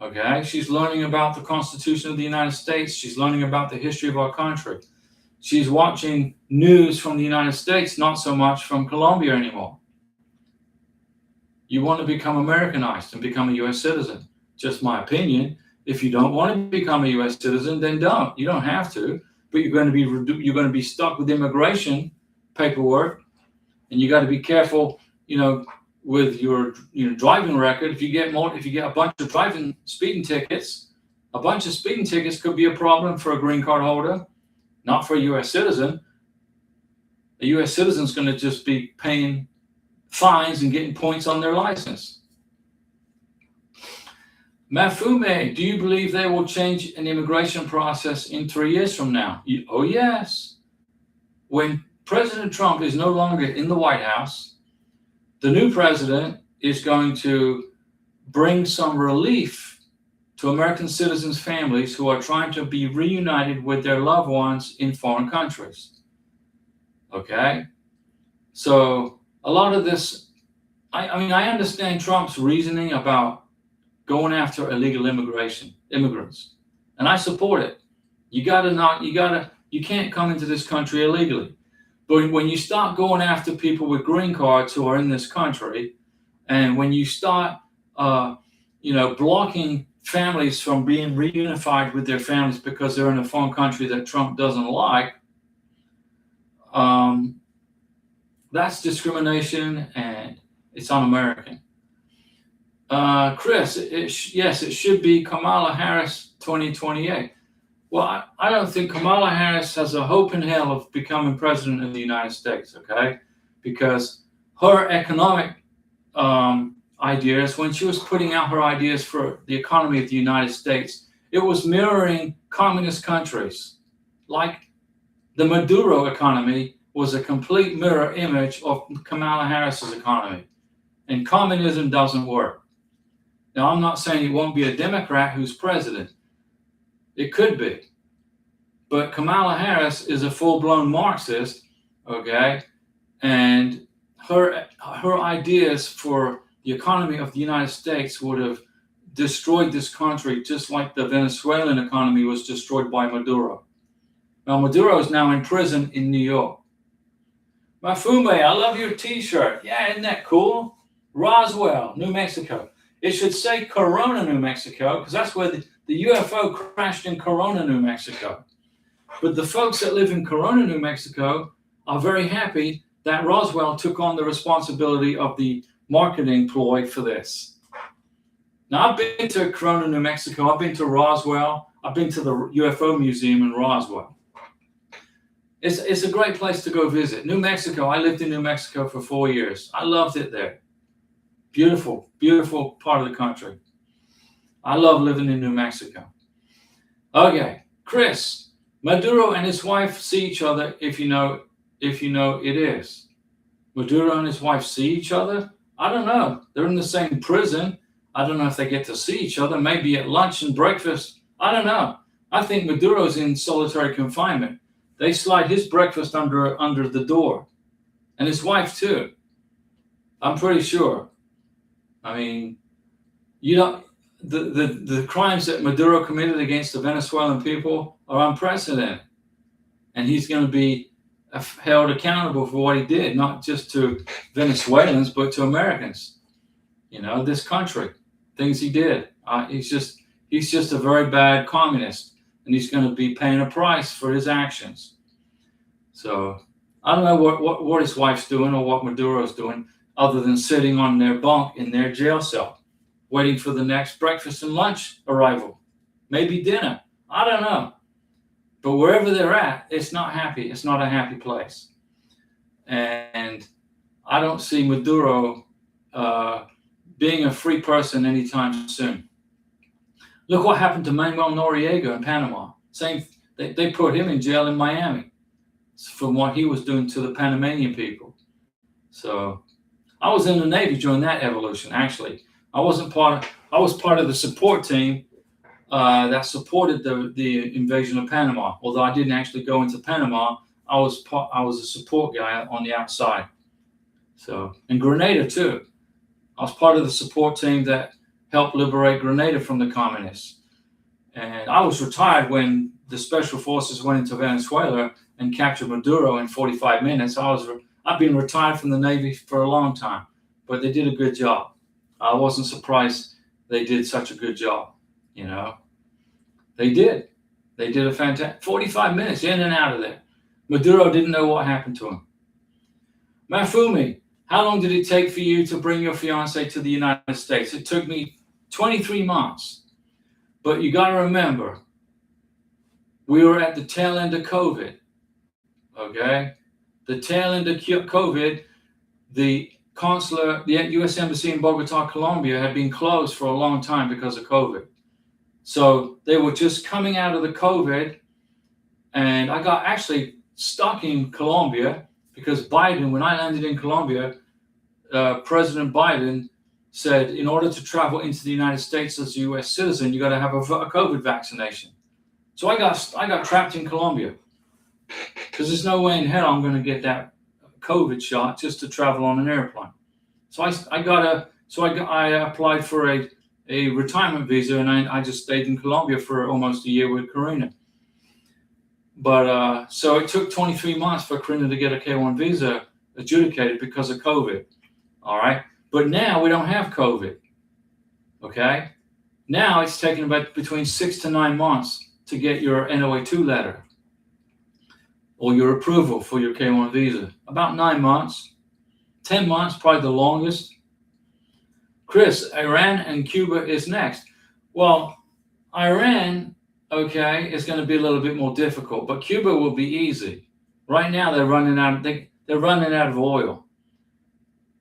Okay? She's learning about the Constitution of the United States. She's learning about the history of our country. She's watching news from the United States, not so much from Colombia anymore. You want to become Americanized and become a U.S. citizen. Just my opinion. If you don't want to become a U.S. citizen, then don't. You don't have to, but you're going to be stuck with immigration paperwork, and you got to be careful, with your driving record. If you get a bunch of speeding tickets, a bunch of speeding tickets could be a problem for a green card holder. Not for a U.S. citizen. A U.S. citizen is going to just be paying fines and getting points on their license. Mafume, do you believe they will change an immigration process in 3 years from now? Oh, yes. When President Trump is no longer in the White House, the new president is going to bring some relief to American citizens' families who are trying to be reunited with their loved ones in foreign countries. Okay? So a lot of this, I mean, I understand Trump's reasoning about going after illegal immigrants, and I support it. You can't come into this country illegally. But when you start going after people with green cards who are in this country, and when you start, blocking families from being reunified with their families because they're in a foreign country that Trump doesn't like, that's discrimination, and it's un-American. Chris, yes, it should be Kamala Harris 2028. Well, I don't think Kamala Harris has a hope in hell of becoming president of the United States, okay? Because her economic ideas, when she was putting out her ideas for the economy of the United States, it was mirroring communist countries. Like the Maduro economy was a complete mirror image of Kamala Harris's economy. And communism doesn't work. Now, I'm not saying it won't be a Democrat who's president. It could be. But Kamala Harris is a full-blown Marxist, okay? And her ideas for the economy of the United States would have destroyed this country just like the Venezuelan economy was destroyed by Maduro. Now, Maduro is now in prison in New York. Mafume, I love your t-shirt. Yeah, isn't that cool? Roswell, New Mexico. It should say Corona, New Mexico, because that's where the UFO crashed in Corona, New Mexico. But the folks that live in Corona, New Mexico are very happy that Roswell took on the responsibility of the marketing ploy for this. Now, I've been to Corona, New Mexico. I've been to Roswell. I've been to the UFO Museum in Roswell. It's a great place to go visit. New Mexico, I lived in New Mexico for 4 years. I loved it there. Beautiful, beautiful part of the country. I love living in New Mexico. Okay, Chris, Maduro and his wife see each other if you know it is. Maduro and his wife see each other? I don't know. They're in the same prison. I don't know if they get to see each other, maybe at lunch and breakfast. I don't know. I think Maduro's in solitary confinement. They slide his breakfast under the door. And his wife too. I'm pretty sure. I mean, the crimes that Maduro committed against the Venezuelan people are unprecedented. And he's going to be held accountable for what he did, not just to Venezuelans, but to Americans. This country, things he did. He's just a very bad communist, and he's going to be paying a price for his actions. So I don't know what his wife's doing or what Maduro's doing, other than sitting on their bunk in their jail cell, waiting for the next breakfast and lunch arrival, maybe dinner. I don't know. But wherever they're at, it's not happy. It's not a happy place. And I don't see Maduro being a free person anytime soon. Look what happened to Manuel Noriega in Panama. They put him in jail in Miami from what he was doing to the Panamanian people. So I was in the Navy during that evolution, actually. I was part of the support team that supported the invasion of Panama. Although I didn't actually go into Panama, I was a support guy on the outside. So, and Grenada too. I was part of the support team that helped liberate Grenada from the communists. And I was retired when the special forces went into Venezuela and captured Maduro in 45 minutes. I've been retired from the Navy for a long time, but they did a good job. I wasn't surprised they did such a good job. They did a fantastic 45 minutes in and out of there. Maduro didn't know what happened to him. Mafumi, how long did it take for you to bring your fiance to the United States? It took me 23 months. But you got to remember, we were at the tail end of COVID. Okay? The tail end of COVID, the the U.S. Embassy in Bogota, Colombia, had been closed for a long time because of COVID. So they were just coming out of the COVID, and I got actually stuck in Colombia because Biden, when I landed in Colombia, President Biden said, in order to travel into the United States as a U.S. citizen, you got to have a COVID vaccination. So I got trapped in Colombia because there's no way in hell I'm going to get that COVID shot just to travel on an airplane. So I applied for a retirement visa, and I just stayed in Colombia for almost a year with Karina. But so it took 23 months for Karina to get a K1 visa adjudicated because of COVID. All right. But now we don't have COVID. Okay. Now it's taking about between 6 to 9 months to get your NOA2 letter or your approval for your K1 visa. About 9 months. 10 months, probably the longest. Chris, Iran and Cuba is next. Well, Iran, okay, is going to be a little bit more difficult, but Cuba will be easy. Right now, they're running out of oil.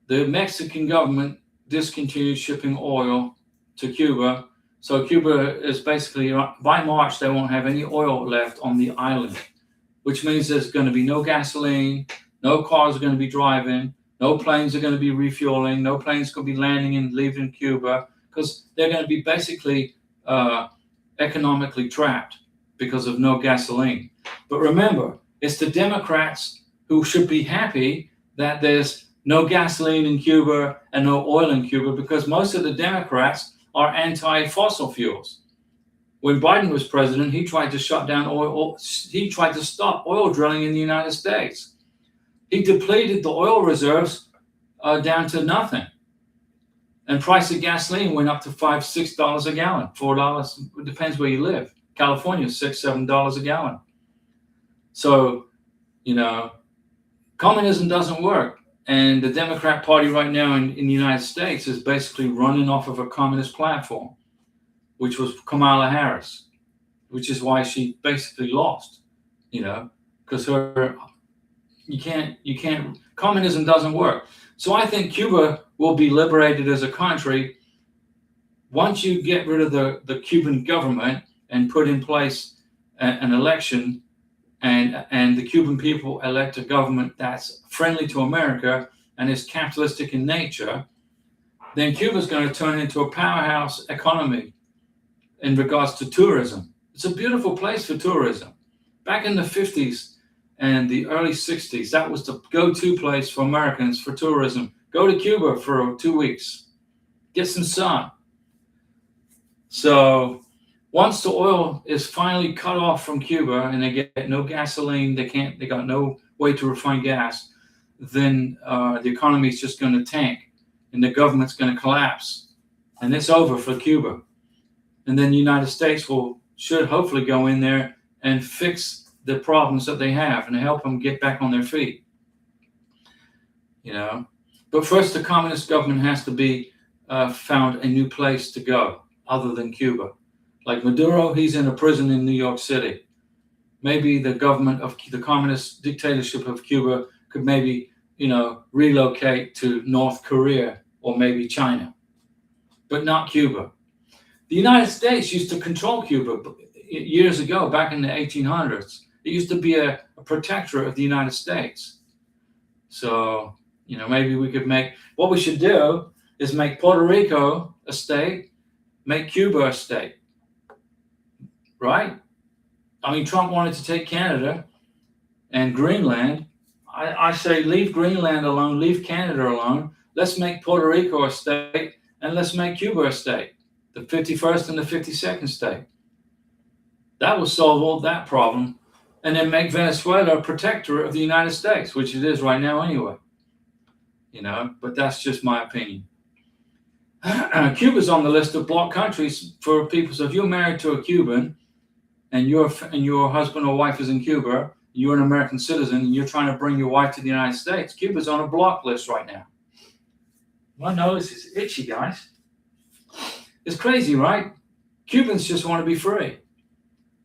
The Mexican government discontinued shipping oil to Cuba, so Cuba is basically, by March, they won't have any oil left on the island, which means there's going to be no gasoline, no cars are going to be driving, no planes are going to be refueling, no planes going to be landing and leaving Cuba, because they're going to be basically economically trapped because of no gasoline. But remember, it's the Democrats who should be happy that there's no gasoline in Cuba and no oil in Cuba, because most of the Democrats are anti-fossil fuels. When Biden was president, he tried to shut down oil. He tried to stop oil drilling in the United States. He depleted the oil reserves down to nothing. And price of gasoline went up to $5, $6 a gallon, $4. It depends where you live. California, $6, $7 a gallon. So, communism doesn't work. And the Democrat Party right now in the United States is basically running off of a communist platform, which was Kamala Harris, which is why she basically lost, because you can't, communism doesn't work. So I think Cuba will be liberated as a country once you get rid of the Cuban government and put in place an election, and the Cuban people elect a government that's friendly to America and is capitalistic in nature. Then Cuba's going to turn into a powerhouse economy in regards to tourism. It's a beautiful place for tourism. Back in the 50s and the early 60s, that was the go-to place for Americans for tourism. Go to Cuba for 2 weeks. Get some sun. So once the oil is finally cut off from Cuba and they get no gasoline, they got no way to refine gas, then the economy is just going to tank and the government's going to collapse. And it's over for Cuba. And then the United States should hopefully go in there and fix the problems that they have and help them get back on their feet. But first, the communist government has to be found a new place to go other than Cuba. Like Maduro, he's in a prison in New York City. Maybe the government of the communist dictatorship of Cuba could maybe, relocate to North Korea or maybe China, but not Cuba. The United States used to control Cuba years ago, back in the 1800s. It used to be a protectorate of the United States. So, maybe we could what we should do is make Puerto Rico a state, make Cuba a state. Right? I mean, Trump wanted to take Canada and Greenland. I say leave Greenland alone, leave Canada alone. Let's make Puerto Rico a state, and let's make Cuba a state, the 51st and the 52nd state. That will solve all that problem. And then make Venezuela a protectorate of the United States, which it is right now anyway. But that's just my opinion. Cuba's on the list of blocked countries for people. So if you're married to a Cuban, and your husband or wife is in Cuba, you're an American citizen, and you're trying to bring your wife to the United States, Cuba's on a block list right now. My nose is itchy, guys. It's crazy, right? Cubans just want to be free.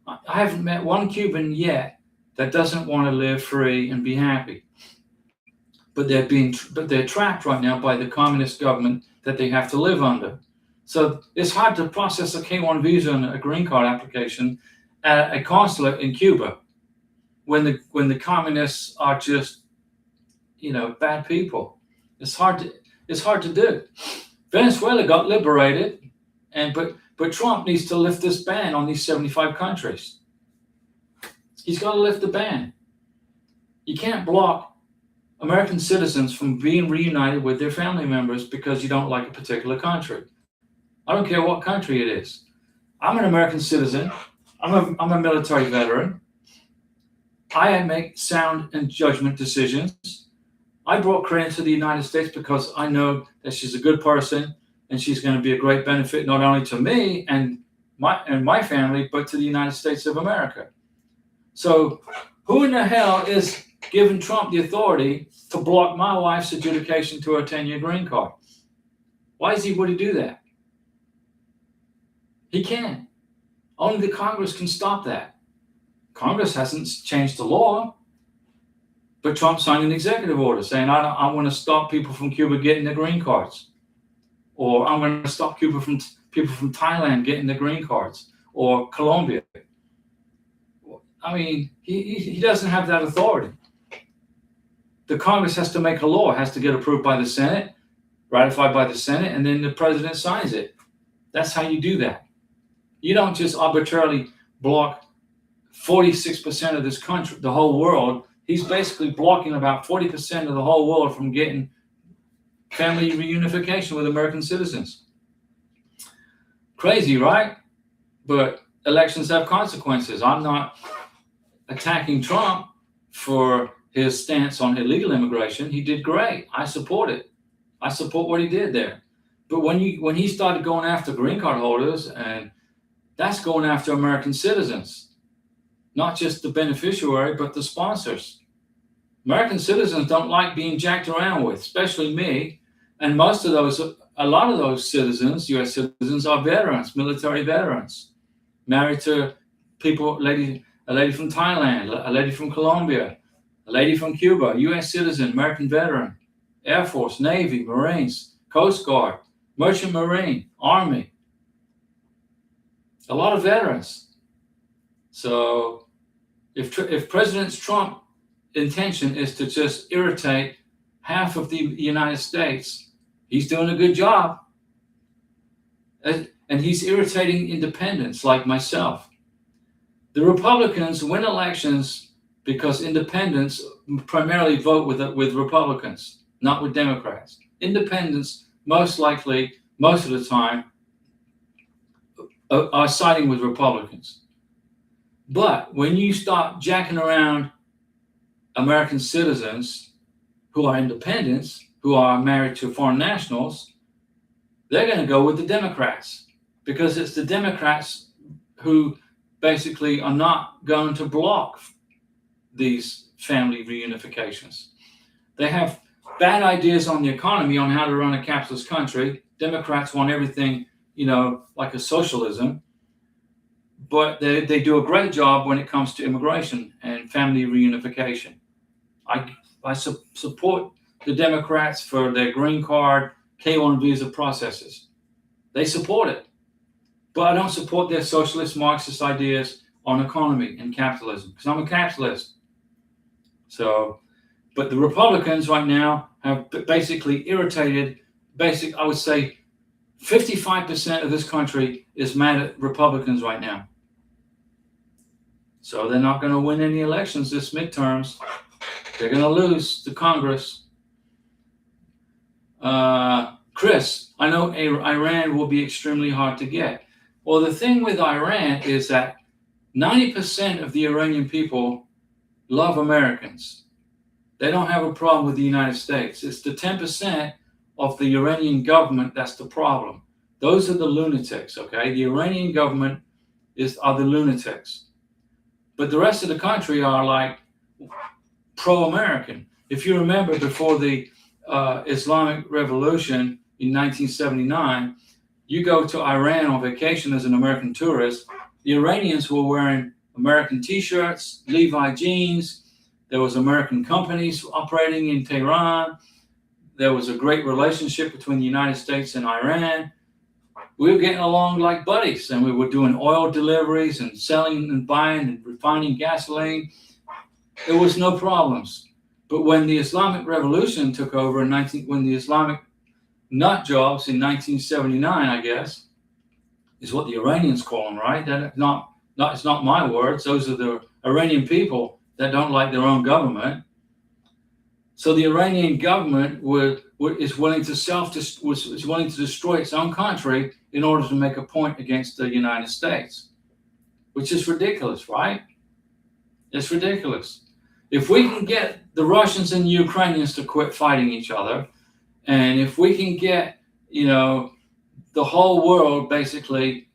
I haven't met one Cuban yet that doesn't want to live free and be happy. but they're trapped right now by the communist government that they have to live under. So it's hard to process a K-1 visa and a green card application at a consulate in Cuba when the communists are just, bad people. It's hard to do. Venezuela got liberated, but Trump needs to lift this ban on these 75 countries. He's got to lift the ban. You can't block American citizens from being reunited with their family members because you don't like a particular country. I don't care what country it is. I'm an American citizen. I'm a military veteran. I make sound and judgment decisions. I brought Corinne to the United States because I know that she's a good person and she's going to be a great benefit not only to me and my family, but to the United States of America. So who in the hell is giving Trump the authority to block my wife's adjudication to her 10-year green card? Would he do that? He can. Only the Congress can stop that. Congress hasn't changed the law, but Trump signed an executive order saying, I want to stop people from Cuba getting their green cards. Or I'm going to stop people from Thailand getting their green cards, or Colombia. I mean, he doesn't have that authority. The Congress has to make a law, has to get approved by the Senate, ratified by the Senate, and then the president signs it. That's how you do that. You don't just arbitrarily block 46% of this country, the whole world. He's basically blocking about 40% of the whole world from getting family reunification with American citizens. Crazy, right? But elections have consequences. I'm not attacking Trump for his stance on illegal immigration. He did great. I support it. I support what he did there. But when he started going after green card holders, and that's going after American citizens, not just the beneficiary, but the sponsors. American citizens don't like being jacked around with, especially me. And a lot of those citizens, U.S. citizens, are veterans, military veterans, married to people, a lady from Thailand, a lady from Colombia, a lady from Cuba, U.S. citizen, American veteran, Air Force, Navy, Marines, Coast Guard, Merchant Marine, Army. A lot of veterans. So if President Trump's intention is to just irritate half of the United States, he's doing a good job. And he's irritating independents like myself. The Republicans win elections because independents primarily vote with Republicans, not with Democrats. Independents, most likely, most of the time, are siding with Republicans. But when you start jacking around American citizens who are independents, who are married to foreign nationals, they're going to go with the Democrats, because it's the Democrats who basically are not going to block these family reunifications. They have bad ideas on the economy, on how to run a capitalist country. Democrats want everything, like a socialism, but they do a great job when it comes to immigration and family reunification. I support the Democrats for their green card, K-1 visa processes. They support it. But I don't support their socialist Marxist ideas on economy and capitalism, because I'm a capitalist. But the Republicans right now have basically irritated, I would say 55% of this country is mad at Republicans right now. So they're not going to win any elections this midterms. They're going to lose the Congress. Chris, I know Iran will be extremely hard to get. Well, the thing with Iran is that 90% of the Iranian people love Americans. They don't have a problem with the United States. It's the 10% of the Iranian government that's the problem. Those are the lunatics, okay? The Iranian government are the lunatics. But the rest of the country are like pro-American. If you remember, before the Islamic Revolution in 1979, you go to Iran on vacation as an American tourist, the Iranians were wearing American t-shirts, Levi jeans, There was American companies operating in Tehran. There was a great relationship between the United States and Iran. We were getting along like buddies, and we were doing oil deliveries and selling and buying and refining gasoline. There was no problems. But when the Islamic Revolution took over when the Islamic nut jobs in 1979, I guess, is what the Iranians call them, right? It's not my words. Those are the Iranian people that don't like their own government. So the Iranian government is willing to destroy its own country in order to make a point against the United States, which is ridiculous, right? It's ridiculous. If we can get the Russians and the Ukrainians to quit fighting each other, and if we can get, the whole world basically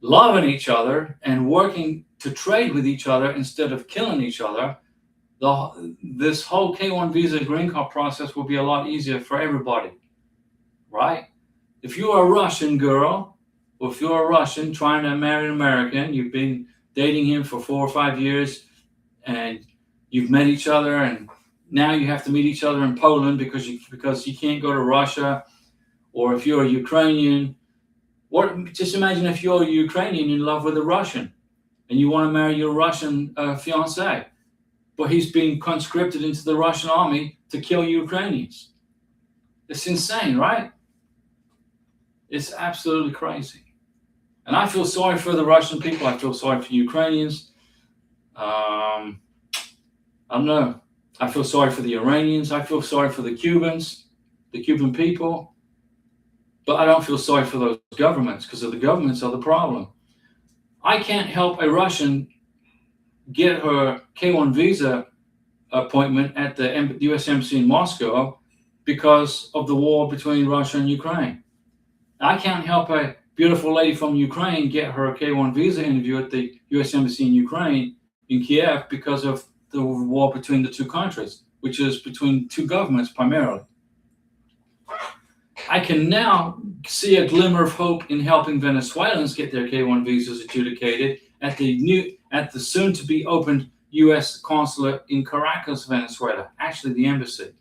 loving each other and working to trade with each other instead of killing each other, this whole K-1 visa green card process will be a lot easier for everybody, right? If you're a Russian girl, or if you're a Russian trying to marry an American, you've been dating him for 4 or 5 years, and you've met each other, and now you have to meet each other in Poland because you can't go to Russia. Or if you're a Ukrainian, just imagine if you're a Ukrainian in love with a Russian, and you want to marry your Russian fiance, but he's being conscripted into the Russian army to kill Ukrainians. It's insane, right? It's absolutely crazy. And I feel sorry for the Russian people. I feel sorry for Ukrainians. I don't know. I feel sorry for the Iranians. I feel sorry for the Cubans, the Cuban people. But I don't feel sorry for those governments, because the governments are the problem. I can't help a Russian get her K-1 visa appointment at the U.S. Embassy in Moscow because of the war between Russia and Ukraine. I can't help a beautiful lady from Ukraine get her K-1 visa interview at the U.S. Embassy in Ukraine, in Kiev, because of the war between the two countries, which is between two governments primarily. I can now see a glimmer of hope in helping Venezuelans get their K-1 visas adjudicated at the soon-to-be opened U.S. consulate in Caracas, Venezuela, actually the embassy.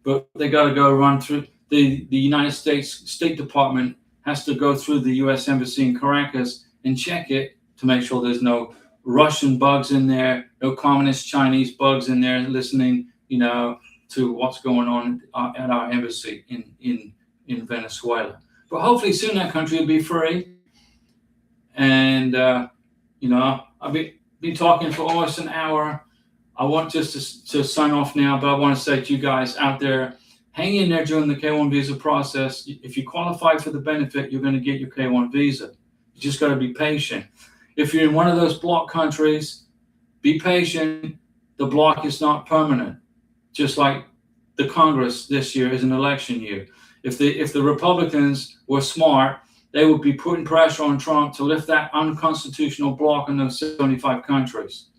But they got to go run through, the United States State Department has to go through the U.S. Embassy in Caracas and check it to make sure there's no Russian bugs in there, no communist Chinese bugs in there listening, to what's going on at our embassy in Venezuela. But hopefully soon that country will be free. And, I've been talking for almost an hour. I want just to sign off now, but I want to say to you guys out there, hang in there during the K-1 visa process. If you qualify for the benefit, you're going to get your K-1 visa. You just got to be patient. If you're in one of those bloc countries, be patient. The bloc is not permanent. Just like the Congress this year is an election year. If the Republicans were smart, they would be putting pressure on Trump to lift that unconstitutional bloc in those 75 countries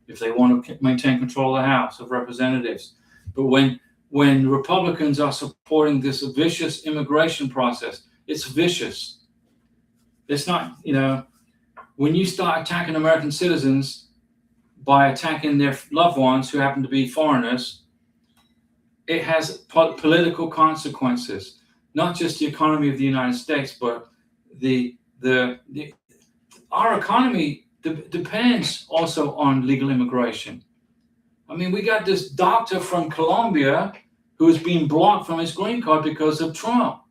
if they want to maintain control of the House of Representatives. But when Republicans are supporting this vicious immigration process, it's vicious. It's not, when you start attacking American citizens by attacking their loved ones who happen to be foreigners, it has political consequences, not just the economy of the United States, but our economy depends also on legal immigration. I mean, we got this doctor from Colombia who is being blocked from his green card because of Trump.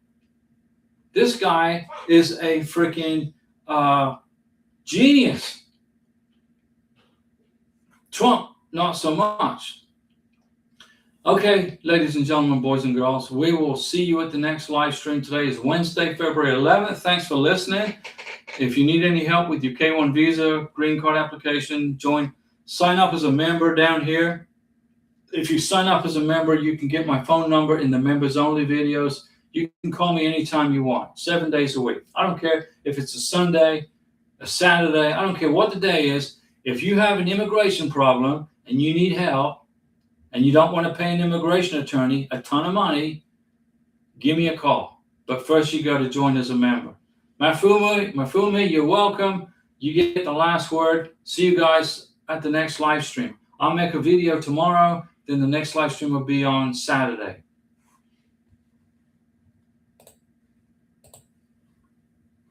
This guy is a freaking genius. Trump, not so much. Okay, ladies and gentlemen, boys and girls, we will see you at the next live stream. Today is Wednesday, February 11th. Thanks for listening. If you need any help with your K-1 visa, green card application, sign up as a member down here. If you sign up as a member, you can get my phone number in the members only videos. You can call me anytime you want, 7 days a week. I don't care if it's a Sunday, a Saturday. I don't care what the day is. If you have an immigration problem and you need help, and you don't want to pay an immigration attorney a ton of money, give me a call. But first, you got to join as a member. Mafumi, you're welcome. You get the last word. See you guys at the next live stream. I'll make a video tomorrow, then the next live stream will be on Saturday.